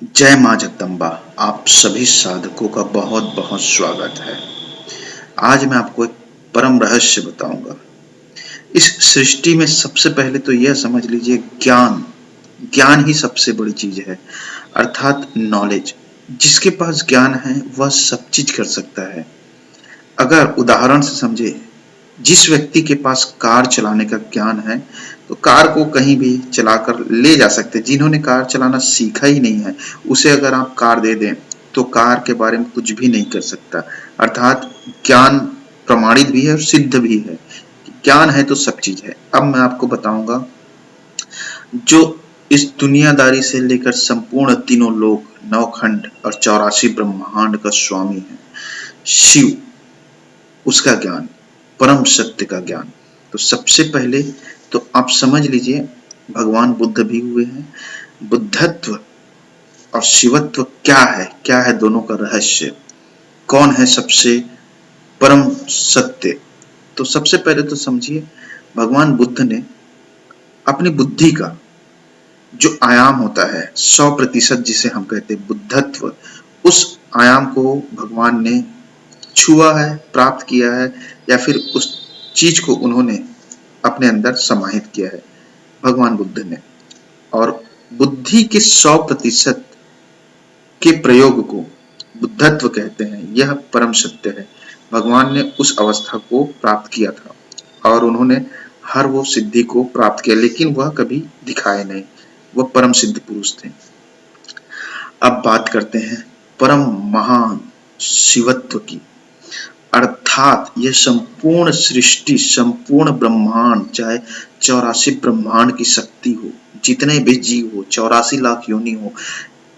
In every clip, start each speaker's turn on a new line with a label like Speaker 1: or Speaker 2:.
Speaker 1: जय माँ जगदम्बा। आप सभी साधकों का बहुत बहुत स्वागत है। आज मैं आपको एक परम रहस्य बताऊंगा। इस सृष्टि में सबसे पहले तो यह समझ लीजिए, ज्ञान ज्ञान ही सबसे बड़ी चीज है, अर्थात नॉलेज। जिसके पास ज्ञान है वह सब चीज कर सकता है। अगर उदाहरण से समझे, जिस व्यक्ति के पास कार चलाने का ज्ञान है तो कार को कहीं भी चलाकर ले जा सकते। जिन्होंने कार चलाना सीखा ही नहीं है, उसे अगर आप कार दे दें तो कार के बारे में कुछ भी नहीं कर सकता। अर्थात ज्ञान प्रमाणित भी है और सिद्ध भी है। ज्ञान है तो सब चीज है। अब मैं आपको बताऊंगा, जो इस दुनियादारी से लेकर संपूर्ण तीनों लोक, नवखंड और 84 ब्रह्मांड का स्वामी है, शिव, उसका ज्ञान, परम सत्य का ज्ञान। तो सबसे पहले तो आप समझ लीजिए, भगवान बुद्ध भी हुए हैं। बुद्धत्व और शिवत्व क्या है दोनों का रहस्य, कौन है सबसे परम सत्य। तो सबसे पहले तो समझिए, भगवान बुद्ध ने अपनी बुद्धि का जो आयाम होता है 100% जिसे हम कहते हैं बुद्धत्व, उस आयाम को भगवान ने छुआ है, प्राप्त किया है, या फिर उस चीज को उन्होंने अपने अंदर समाहित किया है भगवान बुद्ध ने। और बुद्धि के 100% के प्रयोग को बुद्धत्व कहते हैं। यह परम सत्य है। भगवान ने उस अवस्था को प्राप्त किया था और उन्होंने हर वो सिद्धि को प्राप्त किया, लेकिन वह कभी दिखाए नहीं। वह परम सिद्ध पुरुष थे। अब बात करते हैं परम महान शिवत्व की। अर्थात यह संपूर्ण सृष्टि, संपूर्ण ब्रह्मांड, चाहे 84 ब्रह्मांड की शक्ति हो, जितने भी जीव हो, 84 लाख योनि हो,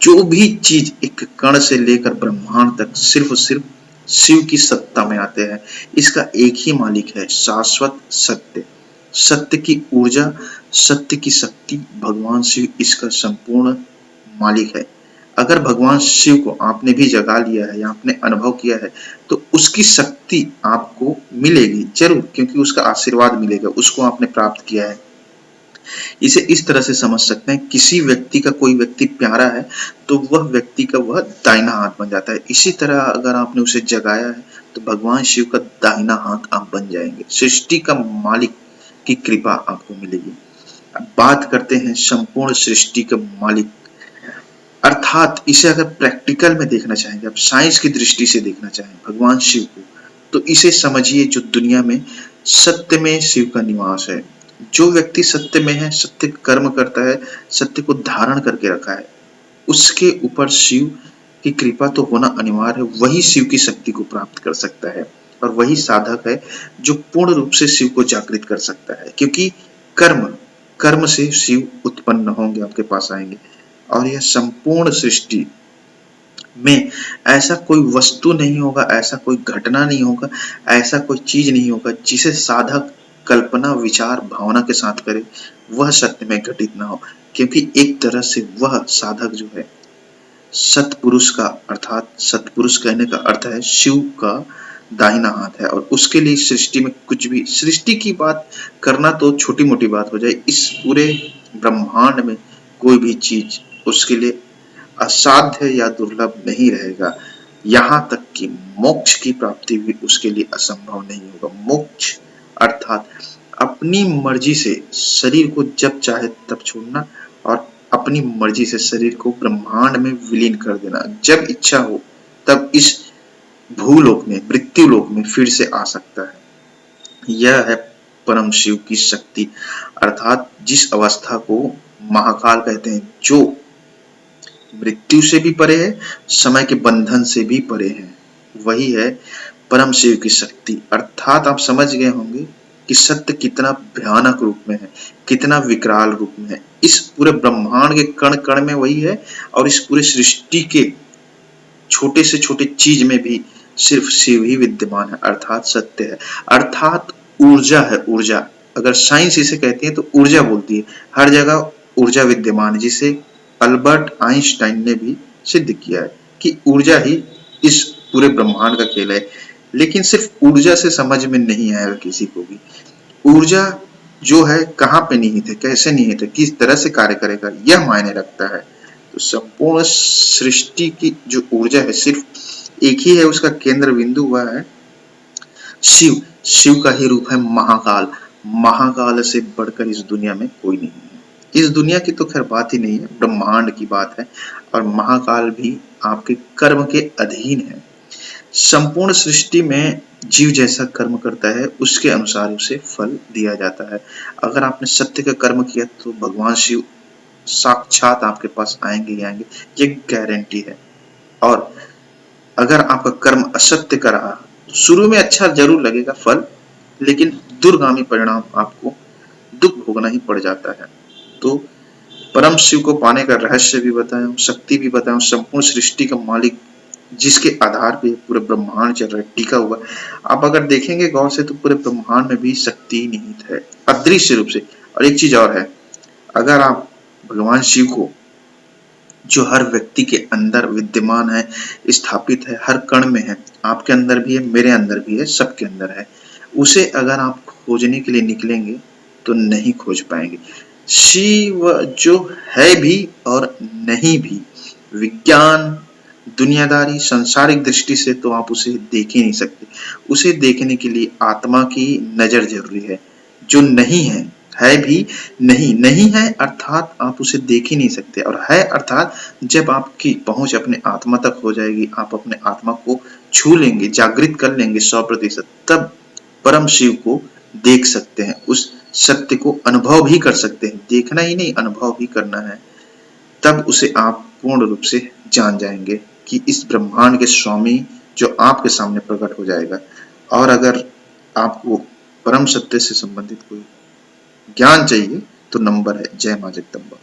Speaker 1: जो भी चीज एक कण से लेकर ब्रह्मांड तक सिर्फ और सिर्फ शिव की सत्ता में आते हैं। इसका एक ही मालिक है, शाश्वत सत्य। सत्य की ऊर्जा, सत्य की शक्ति भगवान शिव इसका संपूर्ण मालिक है। अगर भगवान शिव को आपने भी जगा लिया है या आपने अनुभव किया है तो उसकी शक्ति आपको मिलेगी जरूर, क्योंकि उसका आशीर्वाद मिलेगा, उसको आपने प्राप्त किया है। इसे इस तरह से समझ सकते हैं, किसी व्यक्ति का कोई व्यक्ति प्यारा है तो वह व्यक्ति का वह दाहिना हाथ बन जाता है। इसी तरह अगर आपने उसे जगाया है तो भगवान शिव का दाहिना हाथ आप बन जाएंगे। सृष्टि का मालिक की कृपा आपको मिलेगी। अब बात करते हैं संपूर्ण सृष्टि का मालिक, अर्थात इसे अगर प्रैक्टिकल में देखना चाहेंगे, आप साइंस की दृष्टि से देखना चाहें भगवान शिव को, तो इसे समझिए, जो दुनिया में सत्य में शिव का निवास है। जो व्यक्ति सत्य में है, सत्य कर्म करता है, सत्य को धारण करके रखा है, उसके ऊपर शिव की कृपा तो होना अनिवार्य है। वही शिव की शक्ति को प्राप्त कर सकता है और वही साधक है जो पूर्ण रूप से शिव को जागृत कर सकता है। क्योंकि कर्म कर्म से शिव उत्पन्न होंगे, आपके पास आएंगे। और यह संपूर्ण सृष्टि में ऐसा कोई वस्तु नहीं होगा, ऐसा कोई घटना नहीं होगा, ऐसा कोई चीज नहीं होगा जिसे साधक कल्पना, विचार, भावना के साथ करे वह सत्य में घटित ना हो। क्योंकि एक तरह से वह साधक जो है सतपुरुष का, अर्थात सतपुरुष कहने का अर्थ है शिव का दाहिना हाथ है। और उसके लिए सृष्टि में कुछ भी, सृष्टि की बात करना तो छोटी मोटी बात हो जाए, इस पूरे ब्रह्मांड में कोई भी चीज उसके लिए असाध्य या दुर्लभ नहीं रहेगा। यहाँ तक कि मोक्ष की प्राप्ति भी उसके लिए असंभव नहीं होगा। मोक्ष अर्थात अपनी मर्जी से शरीर को जब चाहे तब छोड़ना और अपनी मर्जी से शरीर को ब्रह्मांड में विलीन कर देना। जब इच्छा हो तब इस भूलोक में, मृत्यु लोक में फिर से आ सकता है। यह है परम शिव की शक्ति, अर्थात जिस अवस्था को महाकाल कहते हैं, जो मृत्यु से भी परे है, समय के बंधन से भी परे है, वही है परम शिव की शक्ति। अर्थात आप समझ गए होंगे कि सत्य कितना भयानक रूप में है, कितना विकराल रूप में है। इस पूरे ब्रह्मांड के कण कण में वही है और इस पूरे सृष्टि के छोटे से छोटे चीज में भी सिर्फ शिव ही विद्यमान है, अर्थात सत्य है, अर्थात ऊर्जा है। ऊर्जा, अगर साइंस इसे कहती है तो ऊर्जा बोलती है। हर जगह ऊर्जा विद्यमान है, जिसे अल्बर्ट आइंस्टाइन ने भी सिद्ध किया है कि ऊर्जा ही इस पूरे ब्रह्मांड का खेल है। लेकिन सिर्फ ऊर्जा से समझ में नहीं आएगा किसी को भी। ऊर्जा जो है कहाँ पे निहित है, कैसे निहित है, किस तरह से कार्य करेगा, यह मायने रखता है। तो संपूर्ण सृष्टि की जो ऊर्जा है सिर्फ एक ही है, उसका केंद्र बिंदु हुआ है शिव। शिव का ही रूप है महाकाल। महाकाल से बढ़कर इस दुनिया में कोई नहीं है। इस दुनिया की तो खैर बात ही नहीं है, ब्रह्मांड की बात है। और महाकाल भी आपके कर्म के अधीन है। संपूर्ण सृष्टि में जीव जैसा कर्म करता है उसके अनुसार उसे फल दिया जाता है। अगर आपने सत्य का कर्म किया तो भगवान शिव साक्षात आपके पास आएंगे ही आएंगे, ये गारंटी है। और अगर आपका कर्म असत्य का रहा तो शुरू में अच्छा जरूर लगेगा फल, लेकिन दूरगामी परिणाम आपको दुख भोगना ही पड़ जाता है। तो परम शिव को पाने का रहस्य भी बताया हूँ, शक्ति भी बताया हूँ, संपूर्ण सृष्टि का मालिक जिसके आधार पे पूरे ब्रह्मांड चल रहा है टिका हुआ। आप अगर देखेंगे गौर से तो पूरे ब्रह्मांड में भी शक्ति निहित है अदृश्य रूप से। और एक चीज और है, अगर आप भगवान शिव को जो हर व्यक्ति के अंदर विद्यमान है, स्थापित है, हर कण में है, आपके अंदर भी है, मेरे अंदर भी है, सबके अंदर है, उसे अगर आप खोजने के लिए निकलेंगे तो नहीं खोज पाएंगे। शिव जो है भी और नहीं भी, विज्ञान दुनियादारी सांसारिक दृष्टि से तो आप उसे देख ही नहीं सकते। उसे देखने के लिए आत्मा की नजर जरूरी है। जो नहीं है भी नहीं, नहीं है अर्थात आप उसे देख ही नहीं सकते, और है अर्थात जब आपकी पहुंच अपने आत्मा तक हो जाएगी, आप अपने आत्मा को छू लेंगे, जागृत कर लेंगे 100%, तब परम शिव को देख सकते हैं, उस सत्य को अनुभव भी कर सकते हैं। देखना ही नहीं, अनुभव भी करना है। तब उसे आप पूर्ण रूप से जान जाएंगे कि इस ब्रह्मांड के स्वामी जो आपके सामने प्रकट हो जाएगा। और अगर आपको परम सत्य से संबंधित कोई ज्ञान चाहिए तो नंबर है। जय मां जगदम्बा।